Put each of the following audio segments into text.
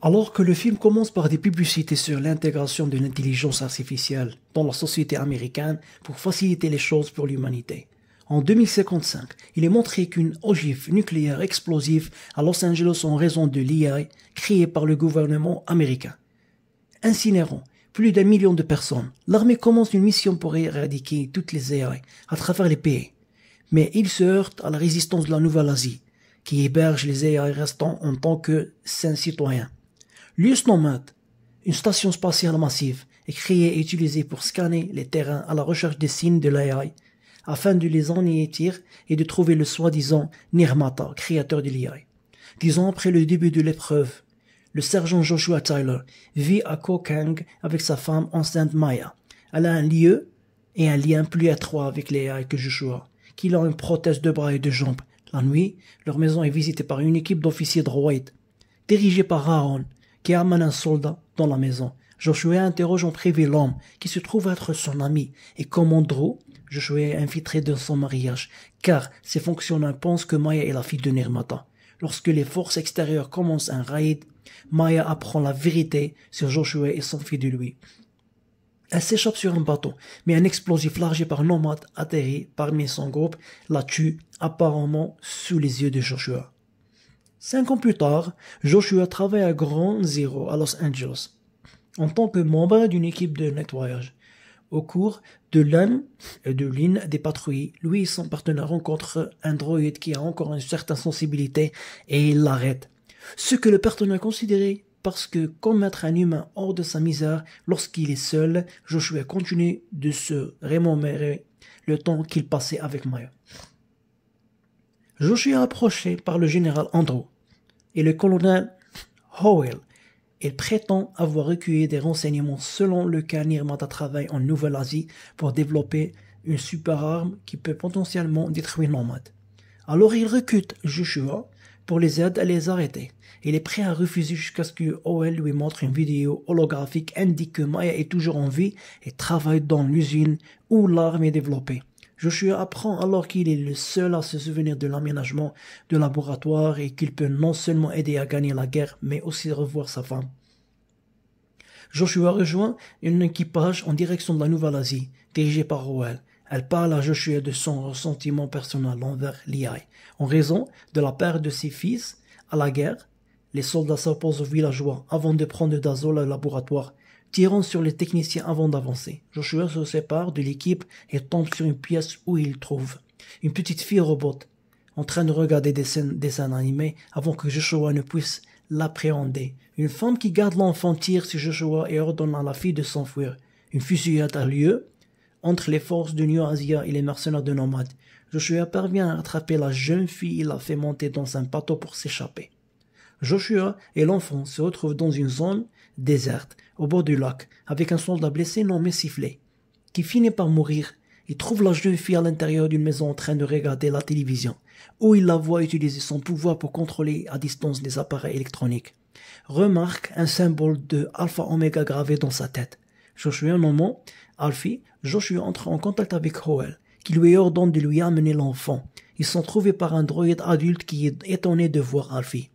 Alors que le film commence par des publicités sur l'intégration de l'intelligence artificielle dans la société américaine pour faciliter les choses pour l'humanité. En 2055, il est montré qu'une ogive nucléaire explosive à Los Angeles en raison de l'IA créée par le gouvernement américain. Incinérant plus d'1 million de personnes, l'armée commence une mission pour éradiquer toutes les AI à travers les pays. Mais il se heurte à la résistance de la Nouvelle-Asie, qui héberge les AI restants en tant que saints citoyens. L'US Nomad, une station spatiale massive, est créée et utilisée pour scanner les terrains à la recherche des signes de l'AI, afin de les anéantir et de trouver le soi-disant Nirmata, créateur de l'AI. 10 ans après le début de l'épreuve, le sergent Joshua Tyler vit à Ko Khang avec sa femme enceinte Maya. Elle a un lieu et un lien plus étroit avec l'AI que Joshua, qui a une prothèse de bras et de jambes. La nuit, leur maison est visitée par une équipe d'officiers droïdes, dirigée par Aaron, qui amène un soldat dans la maison. Joshua interroge en privé l'homme, qui se trouve être son ami, et comme Andrew, Joshua est infiltré dans son mariage, car ses fonctionnaires pensent que Maya est la fille de Nirmata. Lorsque les forces extérieures commencent un raid, Maya apprend la vérité sur Joshua et s'enfuit de lui. Elle s'échappe sur un bateau, mais un explosif largé par Nomad atterrit parmi son groupe la tue apparemment sous les yeux de Joshua. 5 ans plus tard, Joshua travaille à Ground Zero à Los Angeles en tant que membre d'une équipe de nettoyage. Au cours de l'une des patrouilles, lui et son partenaire rencontrent un droïde qui a encore une certaine sensibilité et il l'arrête. Ce que le partenaire considérait parce que comme mettre un humain hors de sa misère lorsqu'il est seul, Joshua continue de se remémorer le temps qu'il passait avec Maya. Joshua est approché par le général Andrew et le colonel Howell. Il prétend avoir recueilli des renseignements selon lequel Nirmata travaille en Nouvelle-Asie pour développer une super arme qui peut potentiellement détruire Nomad. Alors il recrute Joshua pour les aider à les arrêter. Il est prêt à refuser jusqu'à ce que Howell lui montre une vidéo holographique indique que Maya est toujours en vie et travaille dans l'usine où l'arme est développée. Joshua apprend alors qu'il est le seul à se souvenir de l'aménagement de laboratoire et qu'il peut non seulement aider à gagner la guerre, mais aussi revoir sa femme. Joshua rejoint un équipage en direction de la Nouvelle-Asie, dirigé par Howell. Elle parle à Joshua de son ressentiment personnel envers l'IA. En raison de la perte de ses fils à la guerre, les soldats s'opposent aux villageois avant de prendre d'assaut le laboratoire, tirant sur les techniciens avant d'avancer. Joshua se sépare de l'équipe et tombe sur une pièce où il trouve une petite fille robot en train de regarder des dessins animés avant que Joshua ne puisse l'appréhender. Une femme qui garde l'enfant tire sur Joshua et ordonne à la fille de s'enfuir. Une fusillade a lieu entre les forces de New Asia et les mercenaires de Nomad. Joshua parvient à attraper la jeune fille et la fait monter dans un bateau pour s'échapper. Joshua et l'enfant se retrouvent dans une zone déserte, au bord du lac, avec un soldat blessé nommé Sifflet, qui finit par mourir. Il trouve la jeune fille à l'intérieur d'une maison en train de regarder la télévision, où il la voit utiliser son pouvoir pour contrôler à distance les appareils électroniques. Remarque un symbole de Alpha Omega gravé dans sa tête. Joshua nommant Alfie, Joshua entre en contact avec Howell, qui lui ordonne de lui amener l'enfant. Ils sont trouvés par un droïde adulte qui est étonné de voir Alfie.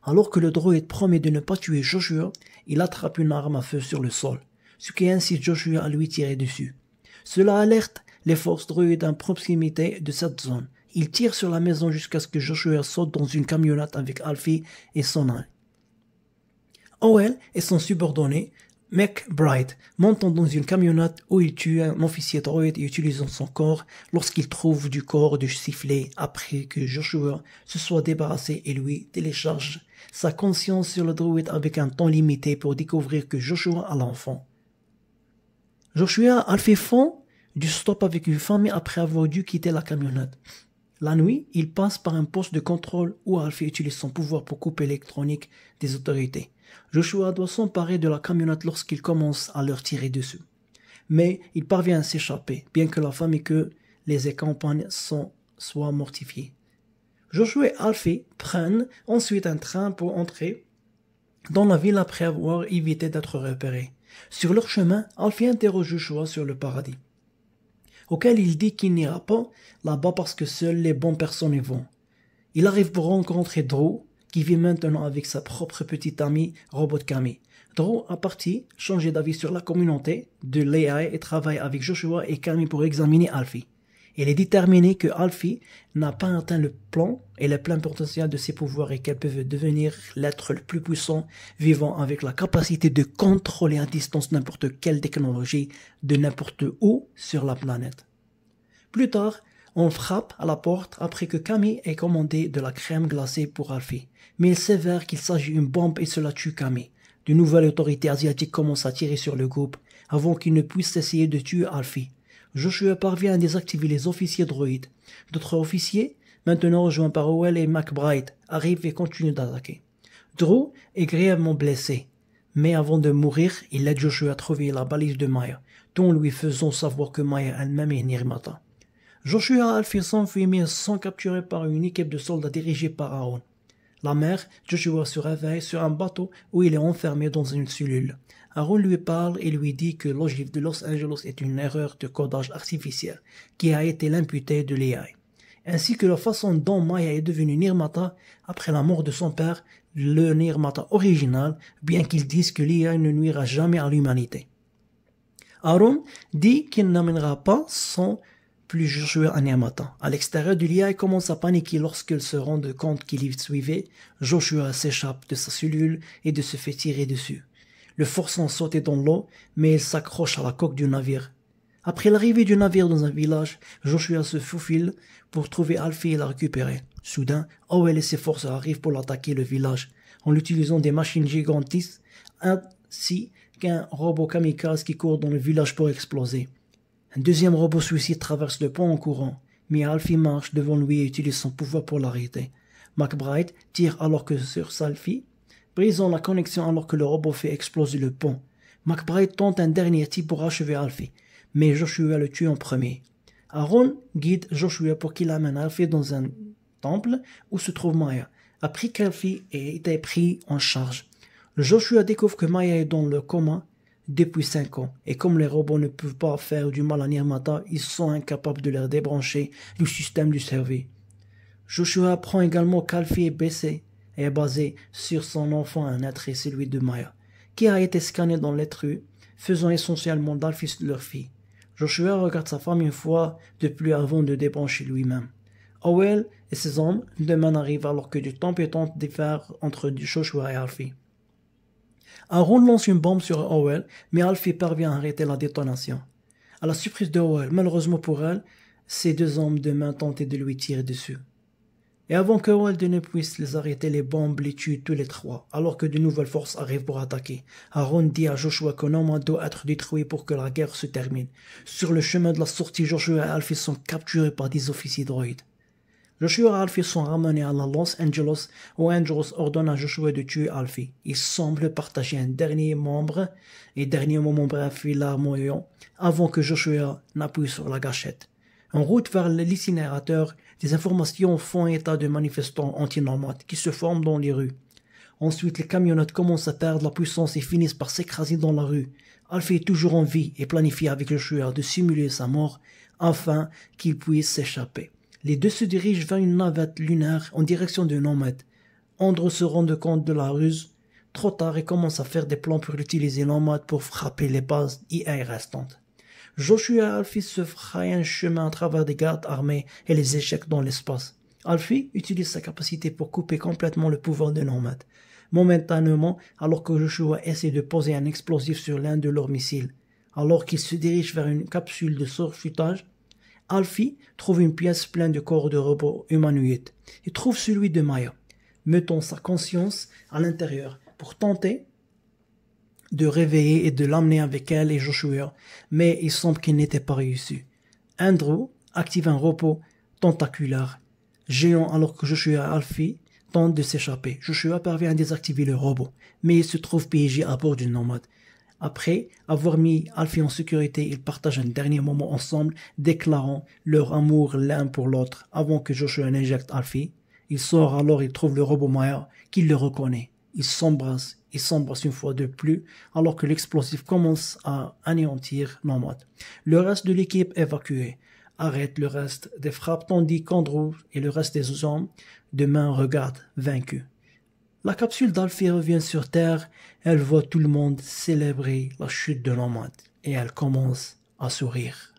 Alors que le droïde promet de ne pas tuer Joshua, il attrape une arme à feu sur le sol, ce qui incite Joshua à lui tirer dessus. Cela alerte les forces droïdes en proximité de cette zone. Il tire sur la maison jusqu'à ce que Joshua saute dans une camionnette avec Alfie et son nain. Howell et son subordonné, McBride, montent dans une camionnette où il tue un officier droïde et utilisant son corps lorsqu'il trouve du corps de Sifflet après que Joshua se soit débarrassé et lui télécharge sa conscience sur le droïde avec un temps limité pour découvrir que Joshua a l'enfant. Joshua a fait fond du stop avec une famille après avoir dû quitter la camionnette. La nuit, il passe par un poste de contrôle où Alfie utilise son pouvoir pour couper l'électronique des autorités. Joshua doit s'emparer de la camionnette lorsqu'il commence à leur tirer dessus. Mais il parvient à s'échapper, bien que la femme et que les accompagnent soient mortifiés. Joshua et Alfie prennent ensuite un train pour entrer dans la ville après avoir évité d'être repérés. Sur leur chemin, Alfie interroge Joshua sur le paradis, auquel il dit qu'il n'ira pas là-bas parce que seules les bonnes personnes y vont. Il arrive pour rencontrer Drew, qui vit maintenant avec sa propre petite amie, Robot Camille. Drew a changé d'avis sur la communauté de l'AI et travaille avec Joshua et Camille pour examiner Alfie. Il est déterminé que Alfie n'a pas atteint le plein potentiel de ses pouvoirs et qu'elle peut devenir l'être le plus puissant vivant avec la capacité de contrôler à distance n'importe quelle technologie de n'importe où sur la planète. Plus tard, on frappe à la porte après que Camille ait commandé de la crème glacée pour Alfie. Mais il s'avère qu'il s'agit d'une bombe et cela tue Camille. De nouvelles autorités asiatiques commencent à tirer sur le groupe avant qu'ils ne puissent essayer de tuer Alfie. Joshua parvient à désactiver les officiers droïdes. D'autres officiers, maintenant rejoints par Howell et McBride, arrivent et continuent d'attaquer. Drew est grièvement blessé, mais avant de mourir, il aide Joshua à trouver la balise de Maya, tout en lui faisant savoir que Maya elle-même est Nirmata. Joshua et Alfie s'enfuient mais sont capturés par une équipe de soldats dirigée par Aaron. La mère, Joshua se réveille sur un bateau où il est enfermé dans une cellule. Aaron lui parle et lui dit que l'ogive de Los Angeles est une erreur de codage artificiel qui a été l'imputée de l'AI, ainsi que la façon dont Maya est devenue Nirmata après la mort de son père, le Nirmata original, bien qu'ils disent que l'AI ne nuira jamais à l'humanité. Aaron dit qu'il n'amènera pas son plus Joshua à Nirmata. À l'extérieur de l'IA, il commence à paniquer lorsqu'il se rend compte qu'il y suivait. Joshua s'échappe de sa cellule et de se fait tirer dessus. Le forçant à sauter dans l'eau, mais il s'accroche à la coque du navire. Après l'arrivée du navire dans un village, Joshua se faufile pour trouver Alfie et la récupérer. Soudain, Howell et ses forces arrivent pour attaquer le village, en utilisant des machines gigantesques, ainsi qu'un robot kamikaze qui court dans le village pour exploser. Un deuxième robot suicide traverse le pont en courant, mais Alfie marche devant lui et utilise son pouvoir pour l'arrêter. McBride tire alors que sur Alfie, brisant la connexion alors que le robot fait exploser le pont. McBride tente un dernier tir pour achever Alfie, mais Joshua le tue en premier. Aaron guide Joshua pour qu'il amène Alfie dans un temple où se trouve Maya, après qu'Alfie ait été pris en charge. Joshua découvre que Maya est dans le coma depuis 5 ans, et comme les robots ne peuvent pas faire du mal à Nirmata, ils sont incapables de leur débrancher du système du cerveau. Joshua apprend également qu'Alfie est blessé et est basé sur son enfant un être et celui de Maya, qui a été scanné dans l'être humain, faisant essentiellement d'Alfie leur fille. Joshua regarde sa femme une fois de plus avant de débrancher lui-même. Howell et ses hommes demain arrivent alors que du tempête diffère entre Joshua et Alfie. Aaron lance une bombe sur Howell, mais Alfie parvient à arrêter la détonation. À la surprise de Howell, malheureusement pour elle, ses deux hommes de main tentaient de lui tirer dessus. Et avant que Howell ne puisse les arrêter, les bombes les tuent tous les trois, alors que de nouvelles forces arrivent pour attaquer. Aaron dit à Joshua que Nomad doit être détruit pour que la guerre se termine. Sur le chemin de la sortie, Joshua et Alfie sont capturés par des officiers droïdes. Joshua et Alfie sont ramenés à Los Angeles, où Andros ordonne à Joshua de tuer Alfie. Ils semblent partager un dernier moment bref et larmoyant, avant que Joshua n'appuie sur la gâchette. En route vers l'incinérateur, des informations font état de manifestants anti-nomades qui se forment dans les rues. Ensuite, les camionnettes commencent à perdre la puissance et finissent par s'écraser dans la rue. Alfie est toujours en vie et planifie avec Joshua de simuler sa mort afin qu'il puisse s'échapper. Les deux se dirigent vers une navette lunaire en direction de Nomad. Andros se rend compte de la ruse trop tard et commence à faire des plans pour utiliser Nomad pour frapper les bases IA restantes. Joshua et Alfie se frayent un chemin à travers des gardes armés et les échecs dans l'espace. Alfie utilise sa capacité pour couper complètement le pouvoir de Nomad. Momentanément, alors que Joshua essaie de poser un explosif sur l'un de leurs missiles, alors qu'il se dirige vers une capsule de sauvetage, Alfie trouve une pièce pleine de corps de robots humanoïdes. Il trouve celui de Maya, mettant sa conscience à l'intérieur pour tenter de réveiller et de l'amener avec elle et Joshua, mais il semble qu'il n'était pas réussi. Andrew active un robot tentaculaire géant alors que Joshua et Alfie tentent de s'échapper. Joshua parvient à désactiver le robot, mais il se trouve piégé à bord du Nomad. Après avoir mis Alfie en sécurité, ils partagent un dernier moment ensemble, déclarant leur amour l'un pour l'autre avant que Joshua n'injecte Alfie. Il sort alors et trouve le robot Maya qui le reconnaît. Ils s'embrassent une fois de plus alors que l'explosif commence à anéantir Nomad. Le reste de l'équipe évacuée arrête le reste des frappes tandis qu'Andrew et le reste des hommes de main regardent vaincus. La capsule d'Alfie revient sur Terre, elle voit tout le monde célébrer la chute de Nomad et elle commence à sourire.